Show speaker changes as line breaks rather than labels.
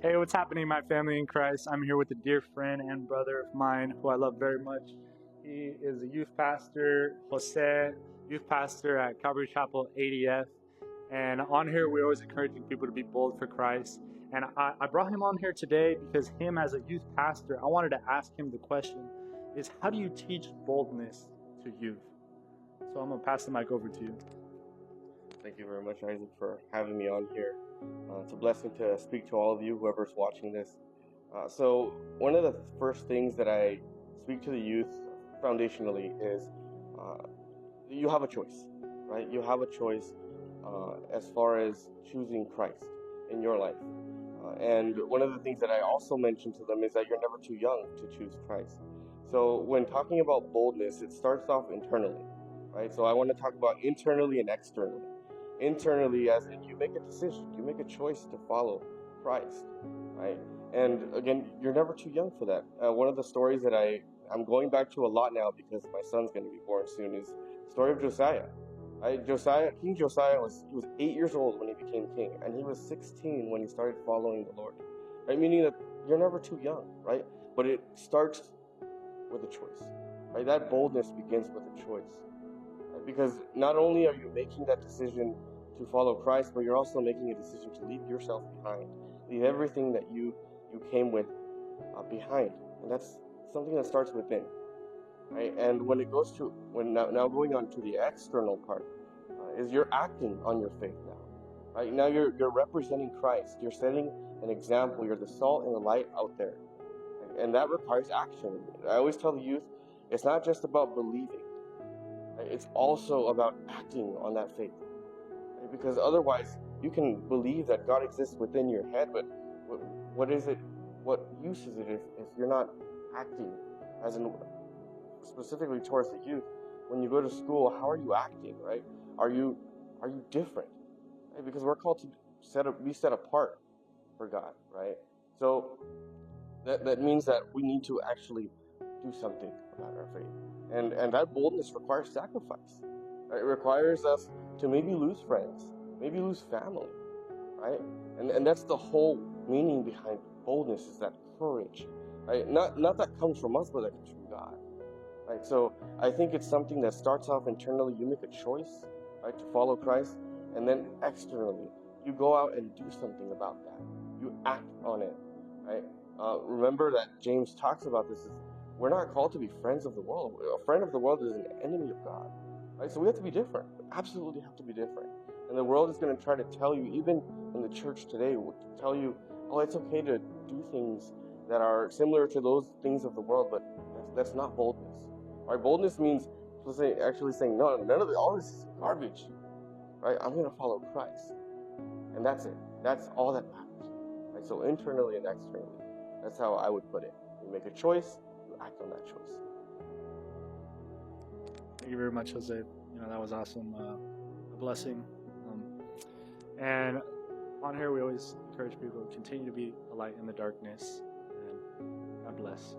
Hey, what's happening, my family in Christ? I'm here with a dear friend and brother of mine who I love very much. He is a youth pastor, Jose, youth pastor at Calvary Chapel ADF. And on here, we're always encouraging people to be bold for Christ. And I brought him on here today because him as a youth pastor, I wanted to ask him the question is how do you teach boldness to youth? So I'm going to pass the mic over to you.
Thank you very much, Isaac, for having me on here. It's a blessing to speak to all of you, whoever's watching this. So one of the first things that I speak to the youth foundationally is you have a choice, right? You have a choice as far as choosing Christ in your life. And one of the things that I also mention to them is that you're never too young to choose Christ. So when talking about boldness, it starts off internally, right? So I want to talk about internally and externally. Internally, as in you make a decision, you make a choice to follow Christ, right? And again, you're never too young for that. One of the stories that I'm going back to a lot now because my son's going to be born soon is the story of Josiah. Right? King Josiah was 8 years old when he became king, and he was 16 when he started following the Lord. Right? Meaning that you're never too young, right? But it starts with a choice. Right? That boldness begins with a choice. Right? Because not only are you making that decision to follow Christ, but you're also making a decision to leave yourself behind, leave everything that you came with behind, and that's something that starts within. Right? And now going on to the external part, is you're acting on your faith now. Right? Now you're representing Christ. You're setting an example. You're the salt and the light out there. And that requires action. I always tell the youth, it's not just about believing. Right? It's also about acting on that faith. Right? Because otherwise, you can believe that God exists within your head, but what is it? What use is it if you're not acting? As in, specifically towards the youth, when you go to school, how are you acting, right? Are you different? Right? Because we're called to be set apart for God, right? So that means that we need to actually do something about our faith. And that boldness requires sacrifice. Right? It requires us to maybe lose friends, maybe lose family, right? And that's the whole meaning behind boldness, is that courage, right? Not that comes from us, but that comes from God. Right? So I think it's something that starts off internally. You make a choice, right, to follow Christ, and then externally, you go out and do something about that. You act on it, right? Remember that James talks about this. Is we're not called to be friends of the world. A friend of the world is an enemy of God, right? So we have to be different. We absolutely have to be different. And the world is going to try to tell you, even in the church today, will tell you, oh, it's okay to do things that are similar to those things of the world, but that's not boldness. Right? Boldness means actually saying, no, none of all this is garbage. Right? I'm going to follow Christ. And that's it. That's all that matters. Right? So internally and externally. That's how I would put it. You make a choice, you act on that choice.
Thank you very much, Jose. That was awesome. A blessing. And on here, we always encourage people to continue to be a light in the darkness. And God bless.